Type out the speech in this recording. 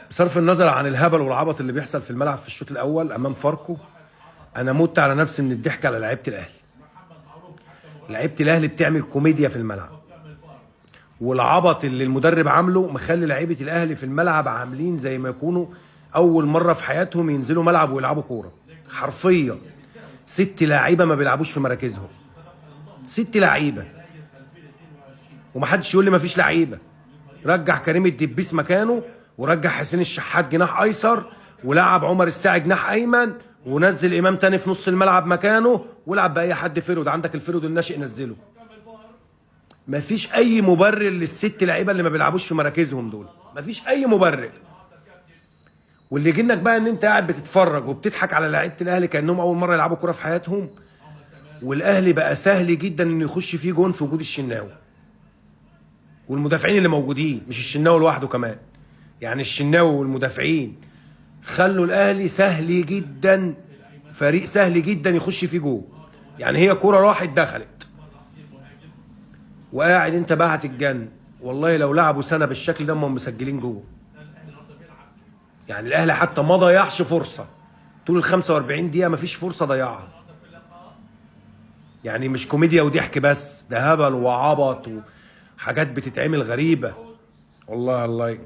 بصرف النظر عن الهبل والعبط اللي بيحصل في الملعب في الشوط الاول امام فاركو، انا مت على نفسي من الضحك على لعيبه الاهلي. لعيبه الاهلي بتعمل كوميديا في الملعب، والعبط اللي المدرب عامله مخلي لعيبه الاهلي في الملعب عاملين زي ما يكونوا اول مره في حياتهم ينزلوا ملعب ويلعبوا كوره. حرفيا 6 لعيبه ما بيلعبوش في مراكزهم، 6 لعيبه. ومحدش يقول لي ما فيش لعيبه. رجع كريم الدبيس مكانه، ورجع حسين الشحات جناح ايسر، ولعب عمر الساعي جناح ايمن، ونزل امام تاني في نص الملعب مكانه، والعب باي حد فرود. عندك الفرود الناشئ نزله. مفيش اي مبرر لل6 لعيبه اللي ما بيلعبوش في مراكزهم دول، مفيش اي مبرر. واللي يجنك بقى ان انت قاعد بتتفرج وبتضحك على لعيبه الاهلي كانهم اول مره يلعبوا كوره في حياتهم، والاهلي بقى سهل جدا انه يخش فيه جون في وجود الشناوي والمدافعين اللي موجودين، مش الشناوي لوحده كمان. يعني الشناوي والمدافعين خلوا الاهلي سهل جدا، فريق سهل جدا يخش فيه جول. يعني هي كوره راحت دخلت، وقاعد انت بقى هتتجن. والله لو لعبوا سنه بالشكل ده هم مسجلين جول. يعني الاهلي حتى ما ضيعش فرصه طول ال 45 دقيقه، ما فيش فرصه ضيعها. يعني مش كوميديا وضحك بس، ده هبل وعبط وحاجات بتتعمل غريبه. والله الله